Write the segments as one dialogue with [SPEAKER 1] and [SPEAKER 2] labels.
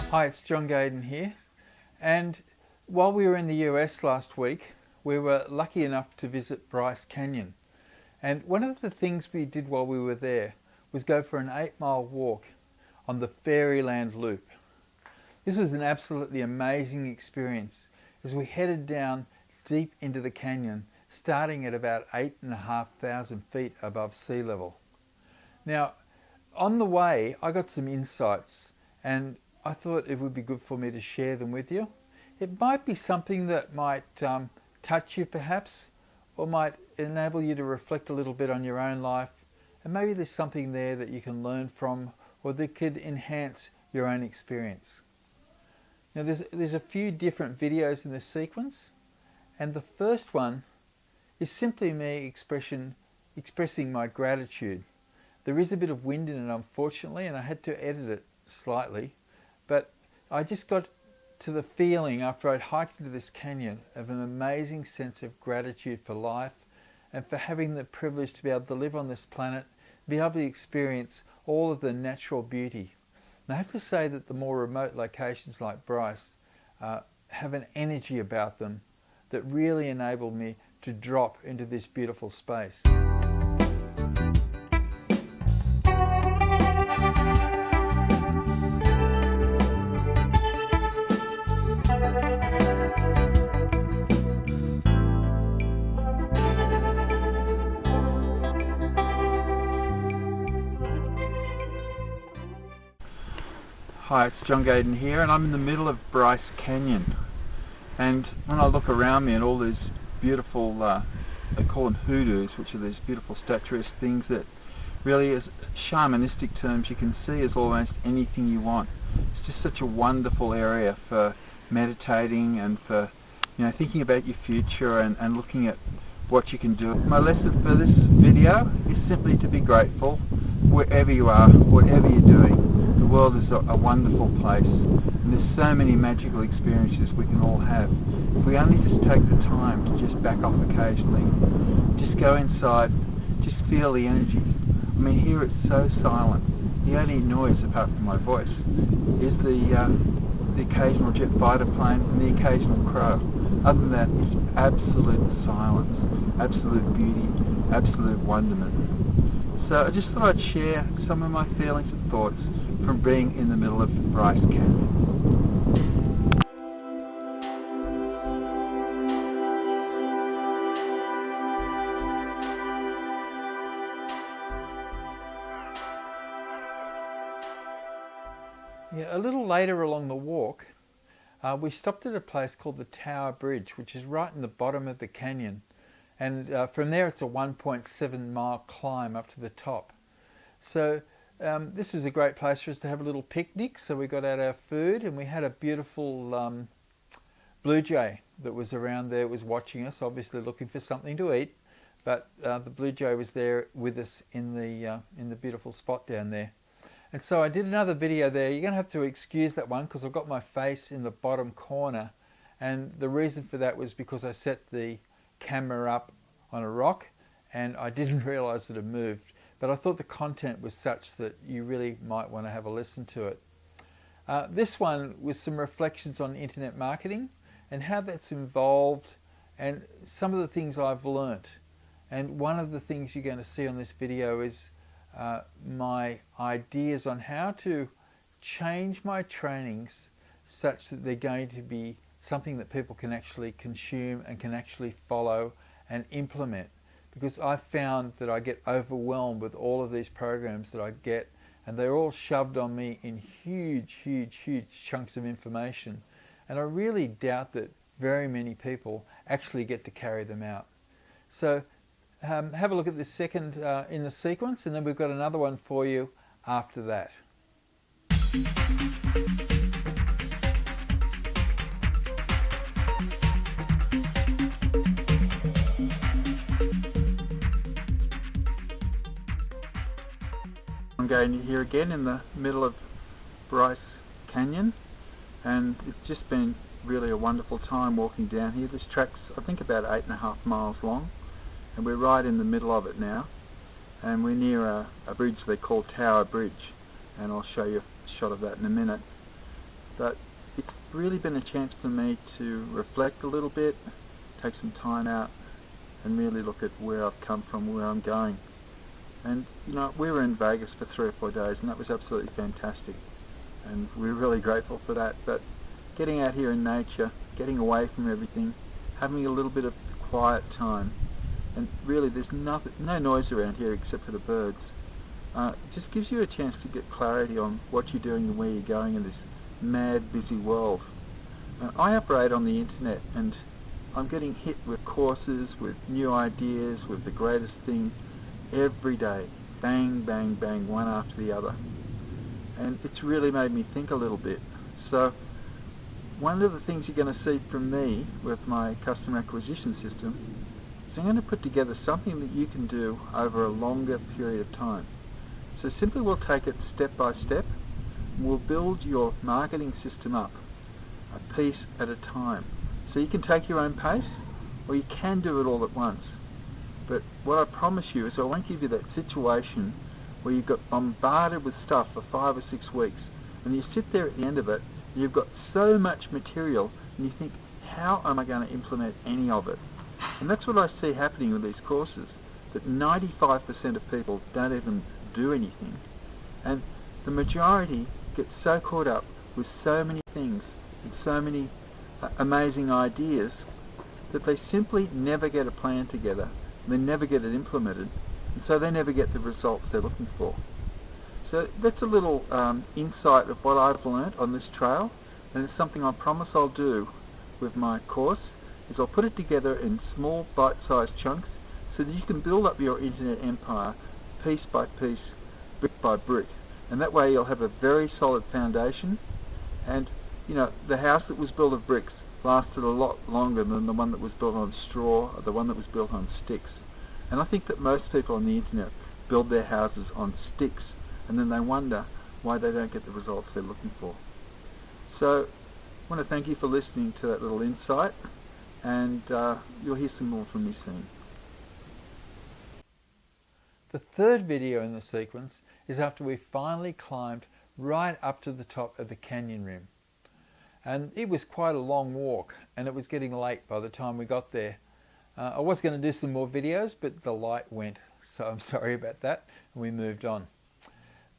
[SPEAKER 1] Hi, it's John Gaydon here, and while we were in the US last week, we were lucky enough to visit Bryce Canyon. And one of the things we did while we were there was go for an 8-mile walk on the Fairyland Loop. This was an absolutely amazing experience as we headed down deep into the canyon, starting at about 8,500 feet above sea level. Now, on the way, I got some insights, and I thought it would be good for me to share them with you. It might be something that might touch you perhaps, or might enable you to reflect a little bit on your own life, and maybe there's something there that you can learn from, or that could enhance your own experience. Now there's a few different videos in this sequence, and the first one is simply me expressing my gratitude. There is a bit of wind in it, unfortunately, and I had to edit it slightly, but I just got to the feeling after I'd hiked into this canyon of an amazing sense of gratitude for life and for having the privilege to be able to live on this planet, be able to experience all of the natural beauty. And I have to say that the more remote locations like Bryce have an energy about them that really enabled me to drop into this beautiful space. Hi, it's John Gaydon here, and I'm in the middle of Bryce Canyon. And when I look around me at all these beautiful, they call them hoodoos, which are these beautiful statuesque things that really, as shamanistic terms, you can see as almost anything you want. It's just such a wonderful area for meditating and for thinking about your future and looking at what you can do. My lesson for this video is simply to be grateful wherever you are, whatever you're doing. The world is a wonderful place, and there's so many magical experiences we can all have. If we only just take the time to just back off occasionally, just go inside, just feel the energy. I mean, here it's so silent. The only noise apart from my voice is the occasional jet fighter plane and the occasional crow. Other than that, it's absolute silence, absolute beauty, absolute wonderment. So I just thought I'd share some of my feelings and thoughts from being in the middle of Bryce Canyon. Yeah, a little later along the walk, we stopped at a place called the Tower Bridge, which is right in the bottom of the canyon. And from there it's a 1.7 mile climb up to the top. So this was a great place for us to have a little picnic. So we got out our food, and we had a beautiful blue jay that was around there, was watching us, obviously looking for something to eat. But the blue jay was there with us in the beautiful spot down there. And so I did another video there. You're going to have to excuse that one because I've got my face in the bottom corner. And the reason for that was because I set the camera up on a rock and I didn't realize that it moved. But I thought the content was such that you really might want to have a listen to it. This one was some reflections on internet marketing and how that's involved and some of the things I've learnt. And one of the things you're going to see on this video is my ideas on how to change my trainings such that they're going to be something that people can actually consume and can actually follow and implement. Because I've found that I get overwhelmed with all of these programs that I get, and they're all shoved on me in huge chunks of information. And I really doubt that very many people actually get to carry them out. So have a look at this second in the sequence, and then we've got another one for you after that. I'm going here again in the middle of Bryce Canyon, and it's just been really a wonderful time walking down here. This track's I think about 8.5 miles long, and we're right in the middle of it now, and we're near a bridge they call Tower Bridge, and I'll show you a shot of that in a minute.
[SPEAKER 2] but it's really been a chance for me to reflect a little bit, take some time out and really look at where I've come from, where I'm going. And you know, we were in Vegas for 3 or 4 days and that was absolutely fantastic, and we're really grateful for that. But getting out here in nature, getting away from everything, having a little bit of quiet time, and really there's no noise around here except for the birds. It just gives you a chance to get clarity on what you're doing and where you're going in this mad, busy world. I operate on the internet and I'm getting hit with courses, with new ideas, with the greatest thing every day. Bang, bang, bang, one after the other. And it's really made me think a little bit. So one of the things you're going to see from me with my customer acquisition system is I'm going to put together something that you can do over a longer period of time. So simply we'll take it step by step and we'll build your marketing system up a piece at a time. So you can take your own pace or you can do it all at once. But what I promise you is I won't give you that situation where you got bombarded with stuff for 5 or 6 weeks and you sit there at the end of it and you've got so much material and you think, how am I going to implement any of it? And that's what I see happening with these courses, that 95% of people don't even do anything, and the majority get so caught up with so many things and so many amazing ideas that they simply never get a plan together, and they never get it implemented, and so they never get the results they're looking for. So that's a little insight of what I've learned on this trail, and it's something I promise I'll do with my course, is I'll put it together in small bite-sized chunks so that you can build up your internet empire piece by piece, brick by brick, and that way you'll have a very solid foundation. And you know, the house that was built of bricks lasted a lot longer than the one that was built on straw or the one that was built on sticks. And I think that most people on the internet build their houses on sticks and then they wonder why they don't get the results they're looking for. So I want to thank you for listening to that little insight, and you'll hear some more from me soon.
[SPEAKER 1] The third video in the sequence is after we finally climbed right up to the top of the canyon rim. And it was quite a long walk and it was getting late by the time we got there. I was going to do some more videos, but the light went, so I'm sorry about that, and we moved on.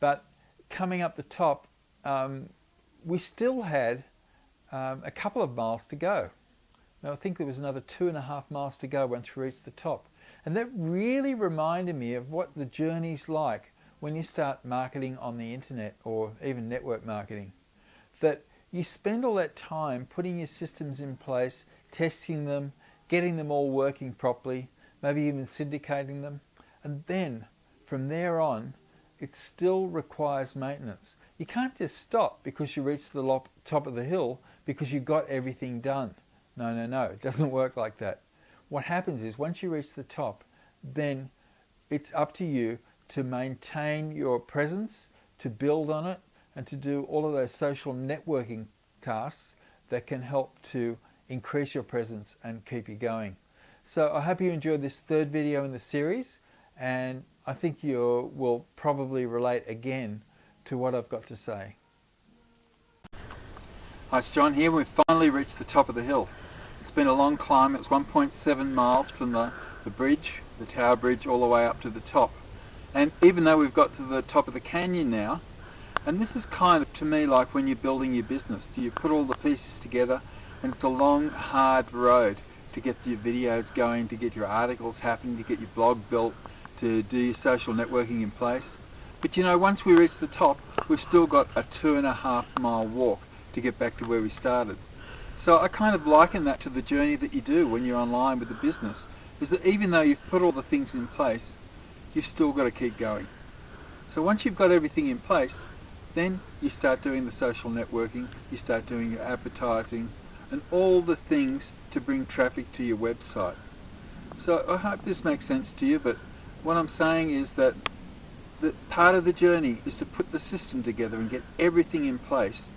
[SPEAKER 1] But coming up the top, we still had a couple of miles to go. Now I think there was another 2.5 miles to go once we reached the top. And that really reminded me of what the journey's like when you start marketing on the internet or even network marketing. That you spend all that time putting your systems in place, testing them, getting them all working properly, maybe even syndicating them. And then from there on, it still requires maintenance. You can't just stop because you reach the top of the hill because you got everything done. No, no, no, it doesn't work like that. What happens is once you reach the top, then it's up to you to maintain your presence, to build on it, and to do all of those social networking tasks that can help to increase your presence and keep you going. So I hope you enjoyed this third video in the series, and I think you will probably relate again to what I've got to say.
[SPEAKER 2] Hi, it's John here. We've finally reached the top of the hill. It's been a long climb. It's 1.7 miles from the bridge, the tower bridge, all the way up to the top. And even though we've got to the top of the canyon now, and this is kind of to me like when you're building your business. You put all the pieces together and it's a long, hard road to get your videos going, to get your articles happening, to get your blog built, to do your social networking in place. But you know, once we reach the top, we've still got a 2.5 mile walk to get back to where we started. So I kind of liken that to the journey that you do when you're online with the business, is that even though you've put all the things in place, you've still got to keep going. So once you've got everything in place, then you start doing the social networking, you start doing your advertising, and all the things to bring traffic to your website. So I hope this makes sense to you, but what I'm saying is that part of the journey is to put the system together and get everything in place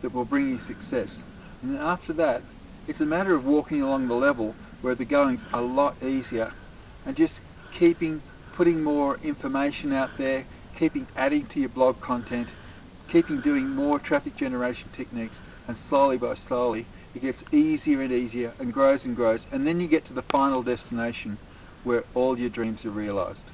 [SPEAKER 2] that will bring you success. And then after that, it's a matter of walking along the level where the going's a lot easier, and just putting more information out there, adding to your blog content, keeping doing more traffic generation techniques, and slowly by slowly it gets easier and easier and grows, and then you get to the final destination where all your dreams are realised.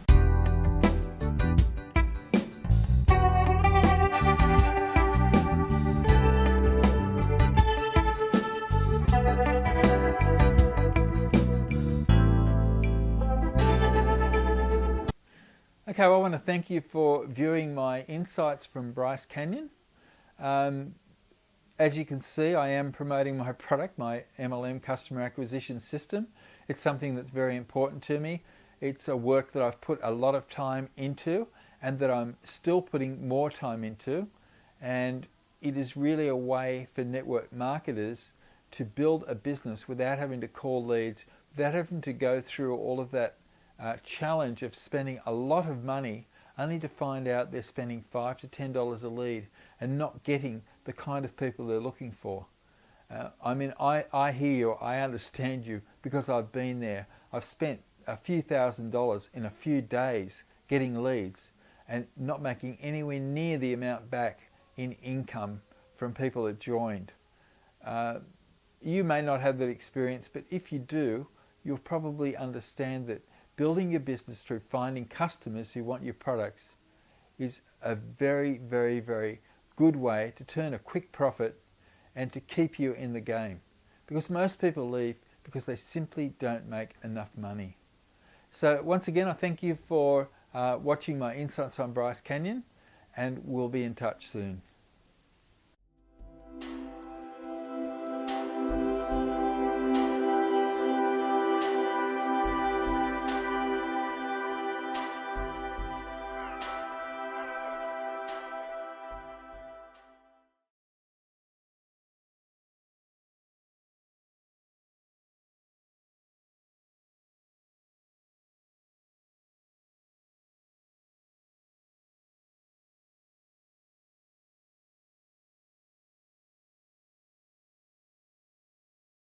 [SPEAKER 1] Okay, well, I want to thank you for viewing my insights from Bryce Canyon. As you can see, I am promoting my product, my MLM customer acquisition system. It's something that's very important to me. It's a work that I've put a lot of time into and that I'm still putting more time into. And it is really a way for network marketers to build a business without having to call leads, without having to go through all of that challenge of spending a lot of money only to find out they're spending $5 to $10 a lead and not getting the kind of people they're looking for. I mean, I hear you, I understand you, because I've been there. I've spent a few $1,000s in a few days getting leads and not making anywhere near the amount back in income from people that joined. You may not have that experience, but if you do, you'll probably understand that building your business through finding customers who want your products is a very, very, very good way to turn a quick profit and to keep you in the game. Because most people leave because they simply don't make enough money. So once again, I thank you for watching my insights on Bryce Canyon, and we'll be in touch soon.